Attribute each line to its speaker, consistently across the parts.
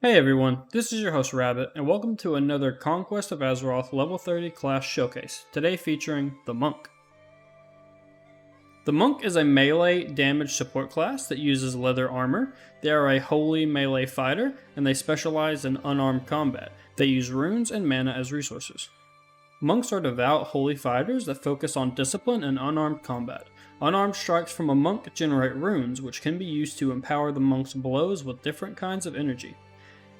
Speaker 1: Hey everyone, this is your host Rabbit, and welcome to another Conquest of Azeroth level 30 class showcase, today featuring the Monk. The Monk is a melee damage support class that uses leather armor. They are a holy melee fighter, and they specialize in unarmed combat. They use runes and mana as resources. Monks are devout holy fighters that focus on discipline and unarmed combat. Unarmed strikes from a monk generate runes, which can be used to empower the monk's blows with different kinds of energy.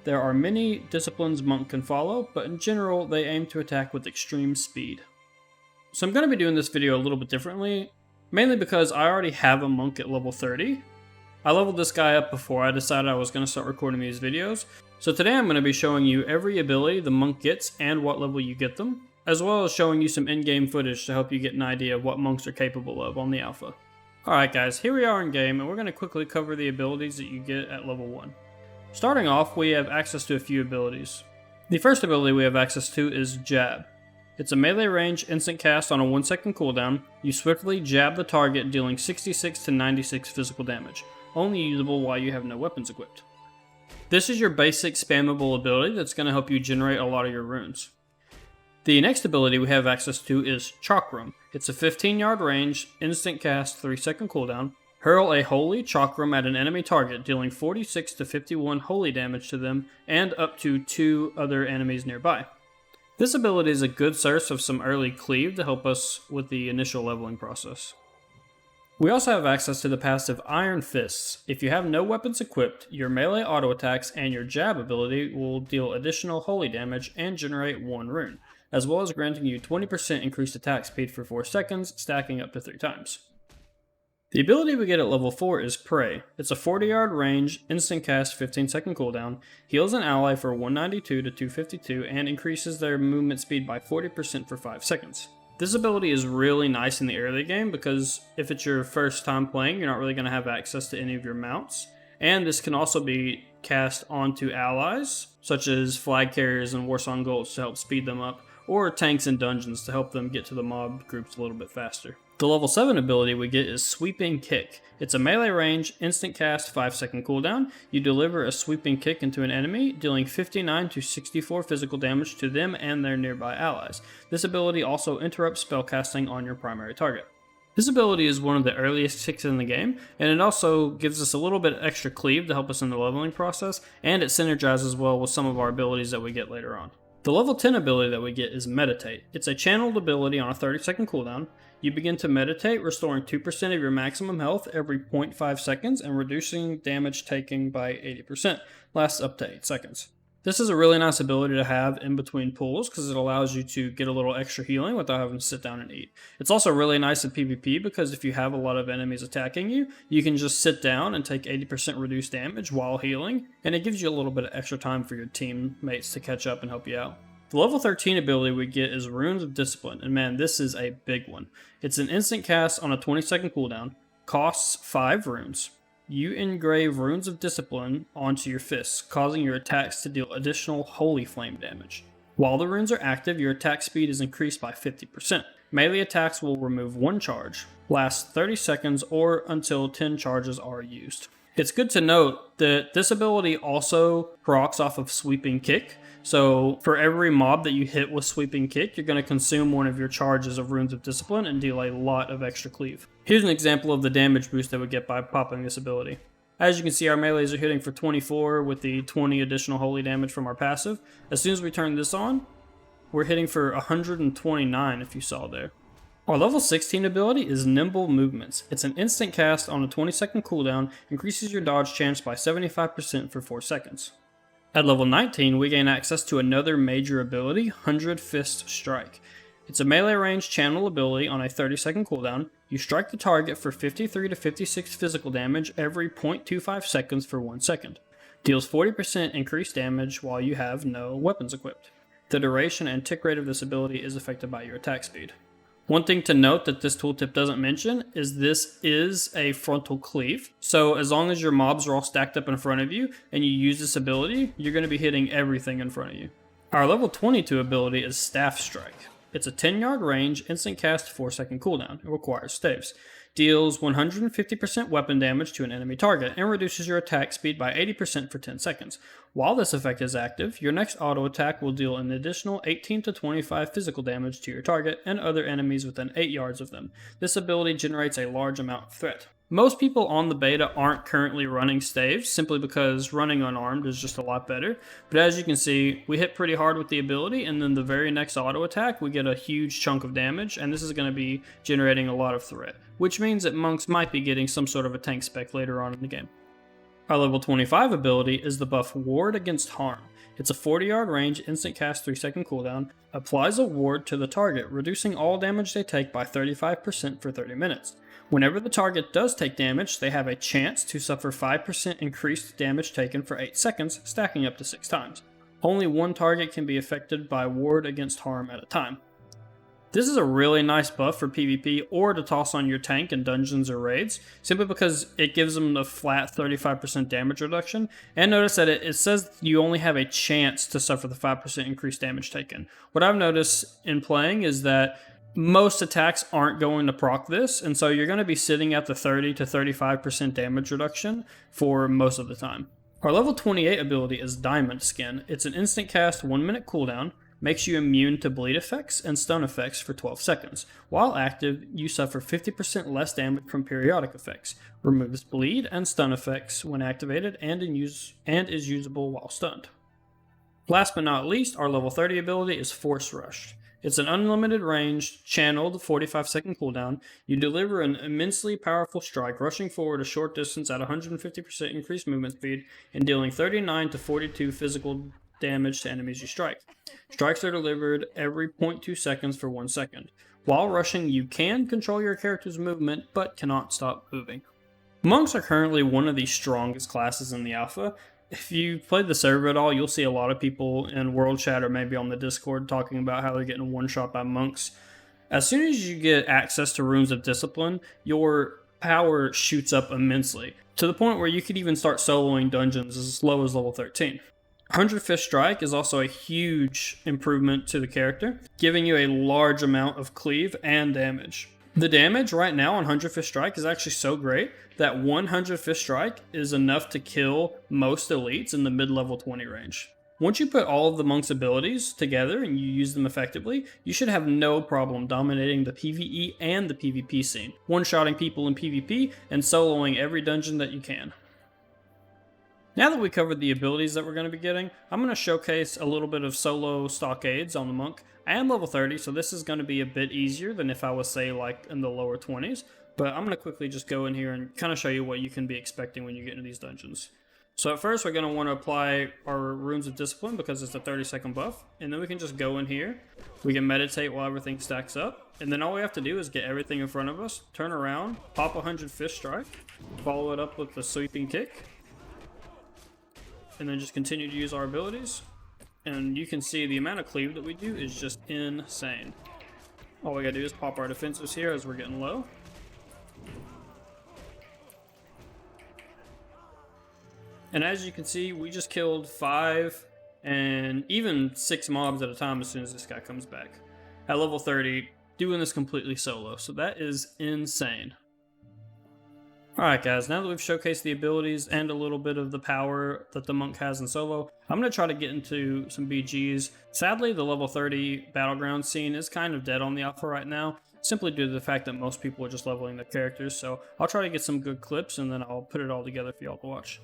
Speaker 1: There are many disciplines Monk can follow, but in general, they aim to attack with extreme speed. So I'm going to be doing this video a little bit differently, mainly because I already have a Monk at level 30. I leveled this guy up before I decided I was going to start recording these videos. So today I'm going to be showing you every ability the Monk gets and what level you get them, as well as showing you some in-game footage to help you get an idea of what monks are capable of on the alpha. Alright guys, here we are in game, and we're going to quickly cover the abilities that you get at level 1. Starting off, we have access to a few abilities. The first ability we have access to is Jab. It's a melee range instant cast on a 1 second cooldown. You swiftly jab the target, dealing 66 to 96 physical damage, only usable while you have no weapons equipped. This is your basic spammable ability that's going to help you generate a lot of your runes. The next ability we have access to is Chakram. It's a 15-yard range, instant cast, 3 second cooldown. Hurl a holy chakram at an enemy target, dealing 46 to 51 holy damage to them, and up to 2 other enemies nearby. This ability is a good source of some early cleave to help us with the initial leveling process. We also have access to the passive Iron Fists. If you have no weapons equipped, your melee auto attacks and your jab ability will deal additional holy damage and generate 1 rune, as well as granting you 20% increased attack speed for 4 seconds, stacking up to 3 times. The ability we get at level 4 is Prey. It's a 40-yard range, instant cast, 15 second cooldown, heals an ally for 192 to 252, and increases their movement speed by 40% for 5 seconds. This ability is really nice in the early game because if it's your first time playing, you're not really going to have access to any of your mounts. And this can also be cast onto allies, such as flag carriers and Warsong Gulch to help speed them up, or tanks in dungeons to help them get to the mob groups a little bit faster. The level 7 ability we get is Sweeping Kick. It's a melee range, instant cast, 5 second cooldown. You deliver a sweeping kick into an enemy, dealing 59 to 64 physical damage to them and their nearby allies. This ability also interrupts spellcasting on your primary target. This ability is one of the earliest kicks in the game, and it also gives us a little bit extra cleave to help us in the leveling process, and it synergizes well with some of our abilities that we get later on. The level 10 ability that we get is Meditate. It's a channeled ability on a 30 second cooldown. You begin to meditate, restoring 2% of your maximum health every 0.5 seconds and reducing damage taken by 80%. Lasts up to 8 seconds. This is a really nice ability to have in between pulls because it allows you to get a little extra healing without having to sit down and eat. It's also really nice in PvP because if you have a lot of enemies attacking you, you can just sit down and take 80% reduced damage while healing, and it gives you a little bit of extra time for your teammates to catch up and help you out. The level 13 ability we get is Runes of Discipline, and man, this is a big one. It's an instant cast on a 20 second cooldown, costs 5 runes. You engrave Runes of Discipline onto your fists, causing your attacks to deal additional Holy Flame damage. While the runes are active, your attack speed is increased by 50%. Melee attacks will remove 1 charge, last 30 seconds, or until 10 charges are used. It's good to note that this ability also procs off of Sweeping Kick, so for every mob that you hit with Sweeping Kick, you're going to consume one of your charges of Runes of Discipline and deal a lot of extra cleave. Here's an example of the damage boost that we get by popping this ability. As you can see, our melees are hitting for 24 with the 20 additional holy damage from our passive. As soon as we turn this on, we're hitting for 129 if you saw there. Our level 16 ability is Nimble Movements. It's an instant cast on a 20 second cooldown, increases your dodge chance by 75% for 4 seconds. At level 19, we gain access to another major ability, 100 Fist Strike. It's a melee range channel ability on a 30 second cooldown. You strike the target for 53 to 56 physical damage every 0.25 seconds for 1 second. Deals 40% increased damage while you have no weapons equipped. The duration and tick rate of this ability is affected by your attack speed. One thing to note that this tooltip doesn't mention is this is a frontal cleave. So as long as your mobs are all stacked up in front of you and you use this ability, you're going to be hitting everything in front of you. Our level 22 ability is Staff Strike. It's a 10-yard range, instant cast, 4 second cooldown. It requires staves. deals 150% weapon damage to an enemy target and reduces your attack speed by 80% for 10 seconds. While this effect is active, your next auto attack will deal an additional 18 to 25 physical damage to your target and other enemies within 8 yards of them. This ability generates a large amount of threat. Most people on the beta aren't currently running staves, simply because running unarmed is just a lot better. But as you can see, we hit pretty hard with the ability, and then the very next auto attack, we get a huge chunk of damage, and this is going to be generating a lot of threat, which means that monks might be getting some sort of a tank spec later on in the game. Our level 25 ability is the buff Ward Against Harm. It's a 40-yard range, instant cast 3-second cooldown, applies a ward to the target, reducing all damage they take by 35% for 30 minutes. Whenever the target does take damage, they have a chance to suffer 5% increased damage taken for 8 seconds, stacking up to 6 times. Only one target can be affected by Ward Against Harm at a time. This is a really nice buff for PvP or to toss on your tank in dungeons or raids, simply because it gives them a flat 35% damage reduction. And notice that it says you only have a chance to suffer the 5% increased damage taken. What I've noticed in playing is that most attacks aren't going to proc this, and so you're going to be sitting at the 30 to 35% damage reduction for most of the time. Our level 28 ability is Diamondskin. It's an instant cast 1-minute cooldown, makes you immune to bleed effects and stun effects for 12 seconds. While active, you suffer 50% less damage from periodic effects, removes bleed and stun effects when activated, and is usable while stunned. Last but not least, our level 30 ability is Force Rush. It's an unlimited range, channeled 45-second cooldown. You deliver an immensely powerful strike, rushing forward a short distance at 150% increased movement speed and dealing 39 to 42 physical damage to enemies you strike. Strikes are delivered every 0.2 seconds for 1 second. While rushing, you can control your character's movement, but cannot stop moving. Monks are currently one of the strongest classes in the alpha. If you've played the server at all, you'll see a lot of people in World Chat or maybe on the Discord talking about how they're getting one-shot by monks. As soon as you get access to Runes of Discipline, your power shoots up immensely, to the point where you could even start soloing dungeons as low as level 13. 100 Fist Strike is also a huge improvement to the character, giving you a large amount of cleave and damage. The damage right now on 100 Fist Strike is actually so great that 100 Fist Strike is enough to kill most elites in the mid-level 20 range. Once you put all of the monk's abilities together and you use them effectively, you should have no problem dominating the PvE and the PvP scene, one-shotting people in PvP and soloing every dungeon that you can. Now that we covered the abilities that we're going to be getting, I'm going to showcase a little bit of solo stockades on the monk. I am level 30, so this is going to be a bit easier than if I was, say, like in the lower 20s. But I'm going to quickly just go in here and kind of show you what you can be expecting when you get into these dungeons. So at first, we're going to want to apply our Runes of Discipline because it's a 30-second buff. And then we can just go in here. We can meditate while everything stacks up. And then all we have to do is get everything in front of us, turn around, pop 100 Fist Strike, follow it up with the Sweeping Kick, and then just continue to use our abilities. And you can see the amount of cleave that we do is just insane. All we gotta do is pop our defenses here as we're getting low. And as you can see, we just killed 5 and even 6 mobs at a time as soon as this guy comes back. At level 30, doing this completely solo, so that is insane. Alright guys, now that we've showcased the abilities and a little bit of the power that the monk has in solo, I'm going to try to get into some BGs. Sadly, the level 30 battleground scene is kind of dead on the alpha right now, simply due to the fact that most people are just leveling their characters, so I'll try to get some good clips and then I'll put it all together for y'all to watch.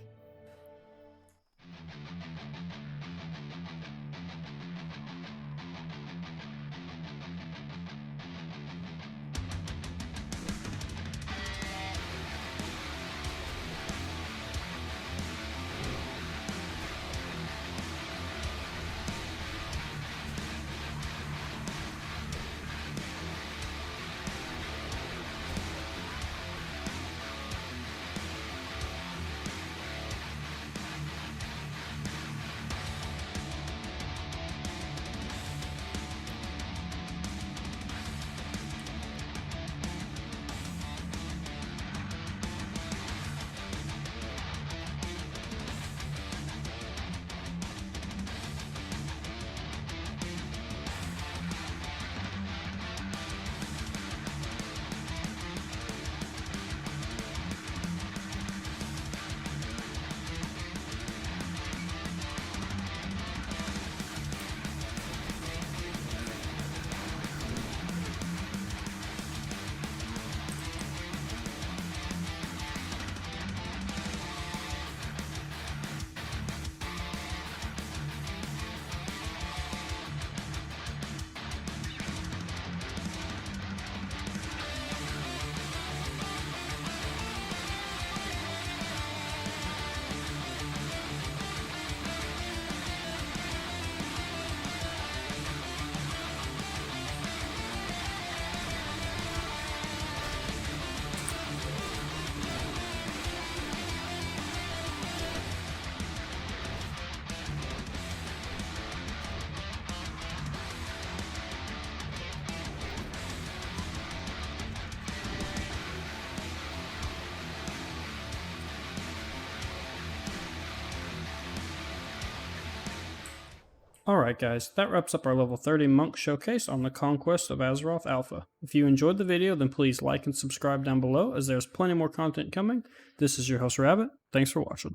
Speaker 1: Alright guys, that wraps up our level 30 monk showcase on the Conquest of Azeroth Alpha. If you enjoyed the video, then please like and subscribe down below, as there's plenty more content coming. This is your host Rabbit, thanks for watching.